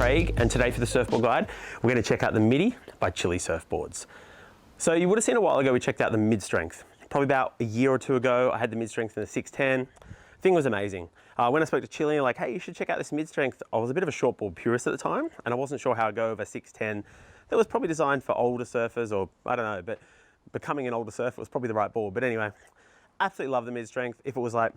Craig, and today for the Surfboard Guide, we're going to check out the Middy by Chilli Surfboards. So you would have seen a while ago we checked out the mid-strength. Probably about a year or two ago, I had the mid-strength in the 610. Thing was amazing. When I spoke to Chilli, like, hey, you should check out this mid-strength. I was a bit of a shortboard purist at the time, and I wasn't sure how I'd go over 610. That was probably designed for older surfers, or I don't know, but becoming an older surfer was probably the right board. But anyway, absolutely love the mid-strength. If it was like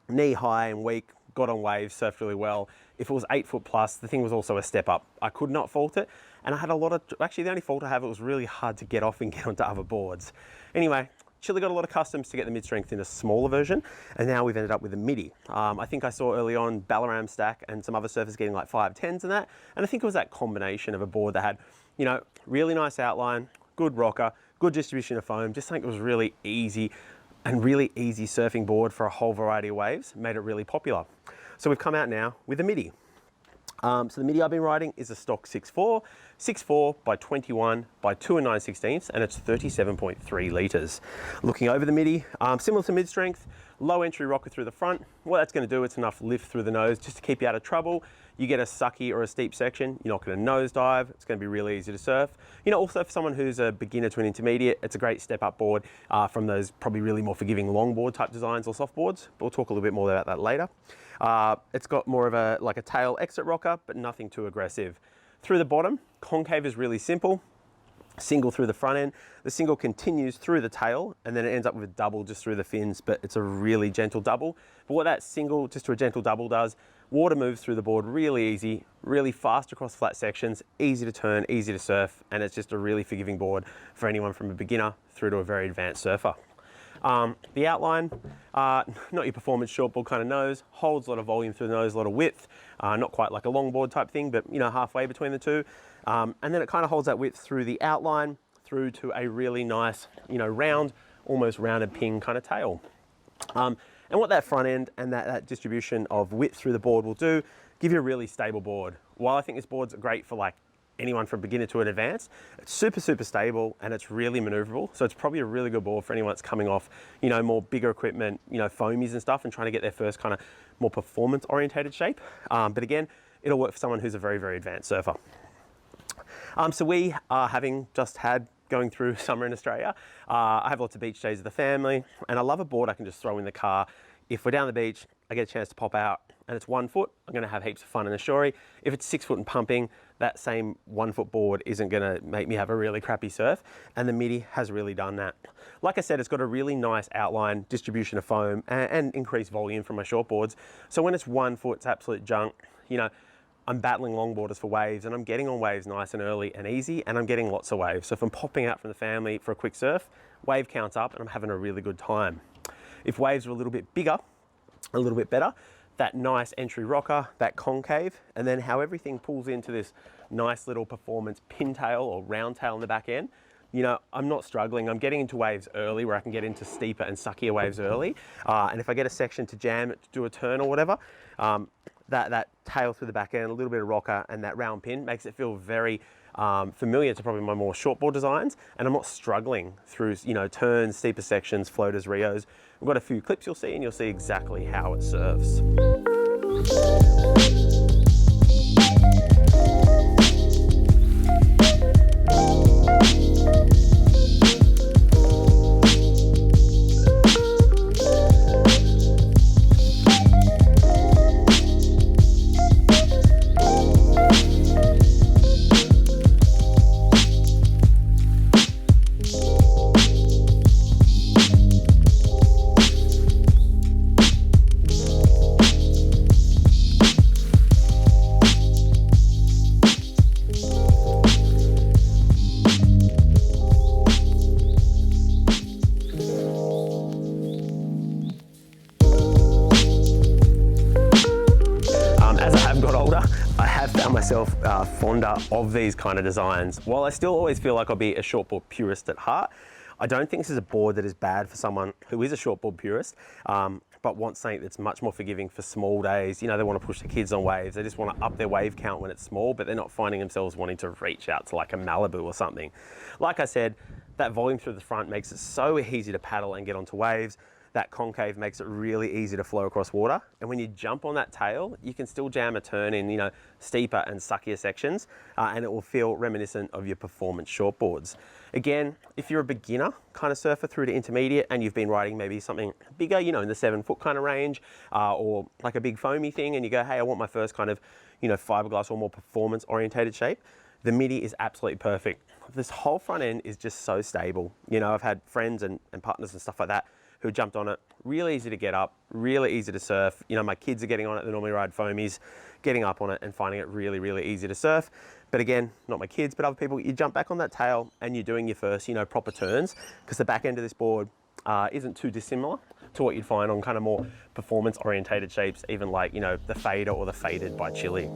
knee high and weak, got on waves, surfed really well. If it was 8 foot plus, the thing was also a step up. I could not fault it. And I had a lot of, actually the only fault I have, it was really hard to get off and get onto other boards. Anyway, Chilli got a lot of customs to get the mid-strength in a smaller version, and now we've ended up with a Middy. I think I saw early on Ballaram Stack and some other surfers getting like 510s and that, and I think it was that combination of a board that had, you know, really nice outline, good rocker, good distribution of foam, just think it was really easy and really easy surfing board for a whole variety of waves, made it really popular. So we've come out now with a Middy. So the Middy I've been riding is a stock 6'4" by 21 by 2 9/16, and it's 37.3 litres. Looking over the Middy, similar to mid-strength, low entry rocker through the front. What that's going to do, it's enough lift through the nose just to keep you out of trouble. You get a sucky or a steep section, you're not going to nosedive. It's going to be really easy to surf. You know, also for someone who's a beginner to an intermediate, it's a great step-up board from those probably really more forgiving longboard type designs or softboards. But we'll talk a little bit more about that later. It's got more of a like a tail exit rocker, but nothing too aggressive. Through the bottom, concave is really simple. Single through the front end. The single continues through the tail, and then it ends up with a double just through the fins, but it's a really gentle double. But what that single just to a gentle double does, water moves through the board really easy, really fast across flat sections, easy to turn, easy to surf, and it's just a really forgiving board for anyone from a beginner through to a very advanced surfer. The outline, not your performance shortboard kind of nose, holds a lot of volume through the nose, a lot of width, not quite like a longboard type thing, but you know, halfway between the two. And then it kind of holds that width through the outline, through to a really nice, you know, round, almost rounded ping kind of tail. And what that front end and that distribution of width through the board will do, give you a really stable board. While I think this board's great for like anyone from beginner to an advanced, it's super stable, and it's really maneuverable. So it's probably a really good board for anyone that's coming off, you know, more bigger equipment, you know, foamies and stuff, and trying to get their first kind of more performance orientated shape. But again, it'll work for someone who's a very advanced surfer. So we are having just had going through summer in Australia. I have lots of beach days with the family, and I love a board I can just throw in the car. If we're down the beach, I get a chance to pop out and it's 1 foot, I'm gonna have heaps of fun in a shorey. If it's 6 foot and pumping, that same 1 foot board isn't gonna make me have a really crappy surf, and the Middy has really done that. Like I said, it's got a really nice outline, distribution of foam, and increased volume from my shortboards. So when it's 1 foot, it's absolute junk. You know, I'm battling longboarders for waves, and I'm getting on waves nice and early and easy, and I'm getting lots of waves. So if I'm popping out from the family for a quick surf, wave counts up, and I'm having a really good time. If waves are a little bit bigger, a little bit better, that nice entry rocker, that concave, and then how everything pulls into this nice little performance pintail or round tail in the back end. You know, I'm not struggling. I'm getting into waves early where I can get into steeper and suckier waves early. And if I get a section to jam it to do a turn or whatever, that tail through the back end, a little bit of rocker, and that round pin makes it feel very familiar to probably my more shortboard designs, and I'm not struggling through, you know, turns, steeper sections, floaters, rios. We've got a few clips you'll see, and you'll see exactly how it serves. Myself fonder of these kind of designs. While I still always feel like I'll be a shortboard purist at heart, I don't think this is a board that is bad for someone who is a shortboard purist, but wants something that's much more forgiving for small days. You know, they want to push the kids on waves. They just want to up their wave count when it's small, but they're not finding themselves wanting to reach out to like a Malibu or something. Like I said, that volume through the front makes it so easy to paddle and get onto waves. that concave makes it really easy to flow across water. And when you jump on that tail, you can still jam a turn in, steeper and suckier sections, and it will feel reminiscent of your performance shortboards. Again, if you're a beginner kind of surfer through to intermediate and you've been riding maybe something bigger, in the 7-foot kind of range, or like a big foamy thing, and you go, hey, I want my first kind of, fiberglass or more performance orientated shape, the Midi is absolutely perfect. This whole front end is just so stable. I've had friends and partners and stuff like that who jumped on it. Really easy to get up, really easy to surf. My kids are getting on it, they normally ride foamies, getting up on it and finding it really, really easy to surf. But again, not my kids, but other people, you jump back on that tail and you're doing your first, proper turns, because the back end of this board isn't too dissimilar to what you'd find on kind of more performance orientated shapes, even like, the Fader or the Faded by Chilli.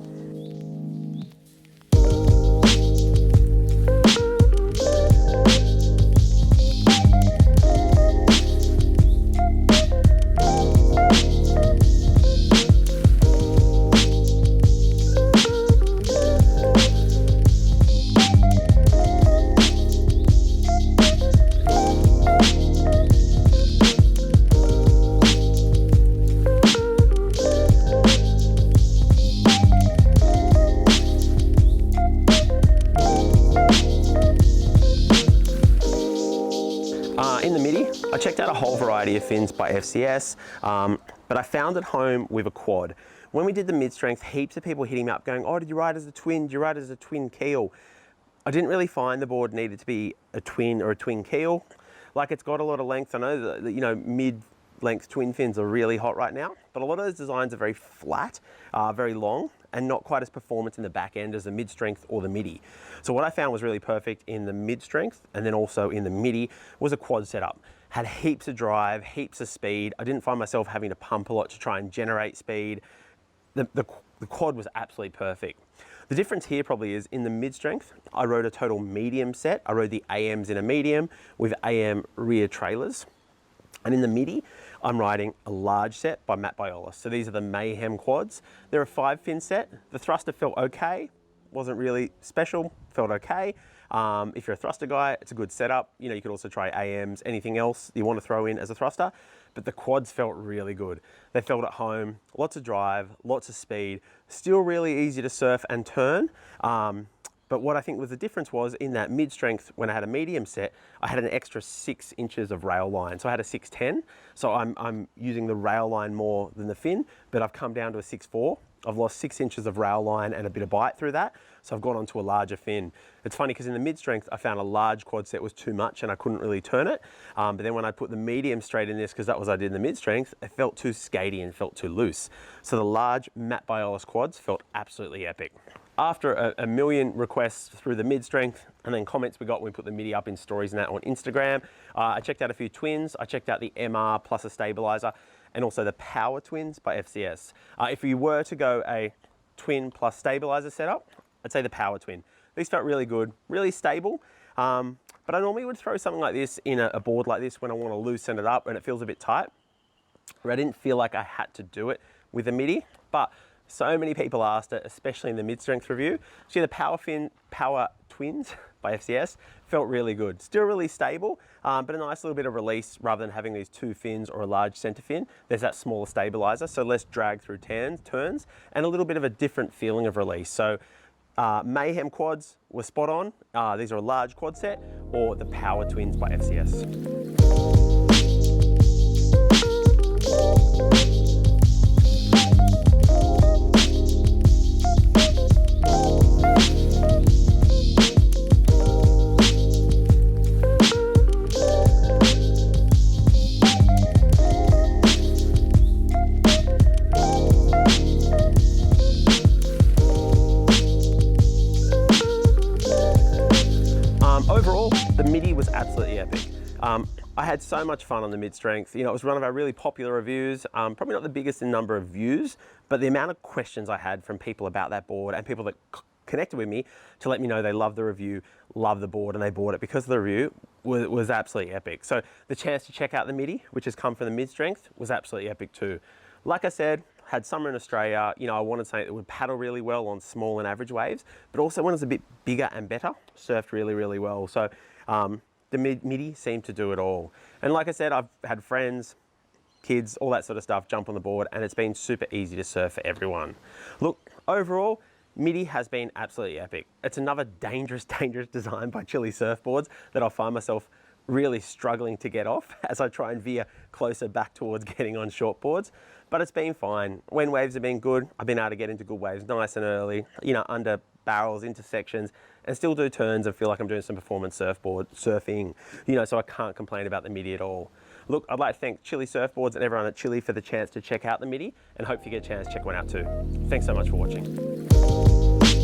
In the Midi, I checked out a whole variety of fins by FCS, but I found at home with a quad. When we did the mid-strength, heaps of people hitting me up going, oh, did you ride as a twin? Did you ride as a twin keel? I didn't really find the board needed to be a twin or a twin keel. Like, it's got a lot of length. I know that, mid-length twin fins are really hot right now, but a lot of those designs are very flat, very long, and not quite as performance in the back end as the mid-strength or the Midi. So what I found was really perfect in the mid-strength and then also in the Midi was a quad setup. Had heaps of drive, heaps of speed. I didn't find myself having to pump a lot to try and generate speed. The quad was absolutely perfect. The difference here probably is in the mid-strength, I rode a total medium set. I rode the AMs in a medium with AM rear trailers. And in the Midi, I'm riding a large set by Matt Biolos. So these are the Mayhem quads. They're a 5-fin set. The thruster felt okay. Wasn't really special, felt okay. If you're a thruster guy, it's a good setup. You could also try AMs, anything else you want to throw in as a thruster. But the quads felt really good. They felt at home, lots of drive, lots of speed, still really easy to surf and turn. But what I think was the difference was in that mid-strength, when I had a medium set, I had an extra 6 inches of rail line. So I had a 6'10". So I'm using the rail line more than the fin, but I've come down to a 6'4". I've lost 6 inches of rail line and a bit of bite through that. So I've gone onto a larger fin. It's funny because in the mid-strength, I found a large quad set was too much and I couldn't really turn it. But then when I put the medium straight in this, because that was what I did in the mid-strength, it felt too skatey and felt too loose. So the large Matt Biolos quads felt absolutely epic. After a million requests through the mid-strength and then comments we got when we put the Midi up in stories and that on Instagram, I checked out a few twins. I checked out the MR plus a stabilizer and also the Power Twins by FCS. If you were to go a twin plus stabilizer setup, I'd say the Power Twin. These felt really good, really stable. But I normally would throw something like this in a board like this when I want to loosen it up and it feels a bit tight. Where I didn't feel like I had to do it with the Midi, but so many people asked it, especially in the mid-strength review. So the Power Twins by FCS felt really good. Still really stable, but a nice little bit of release rather than having these 2 fins or a large center fin. There's that smaller stabilizer, so less drag through turns and a little bit of a different feeling of release. So Mayhem quads were spot on. These are a large quad set, or the Power Twins by FCS. Overall, the Midi was absolutely epic. I had so much fun on the mid-strength. It was one of our really popular reviews, probably not the biggest in number of views, but the amount of questions I had from people about that board and people that connected with me to let me know they loved the review, loved the board, and they bought it because of the review was absolutely epic. So the chance to check out the Midi, which has come from the mid-strength, was absolutely epic too. Like I said, had summer in Australia, I wanted something that would paddle really well on small and average waves, but also when it was a bit bigger and better, surfed really, really well. So the Midi seemed to do it all. And like I said, I've had friends, kids, all that sort of stuff, jump on the board, and it's been super easy to surf for everyone. Look, overall, Midi has been absolutely epic. It's another dangerous design by Chilli Surfboards that I find myself really struggling to get off as I try and veer closer back towards getting on shortboards. But it's been fine. When waves have been good, I've been able to get into good waves nice and early, you know, under barrels, intersections, and still do turns and feel like I'm doing some performance surfing, you know, so I can't complain about the Midi at all. Look, I'd like to thank Chilli Surfboards and everyone at Chilli for the chance to check out the Midi, and hope you get a chance to check one out too. Thanks so much for watching.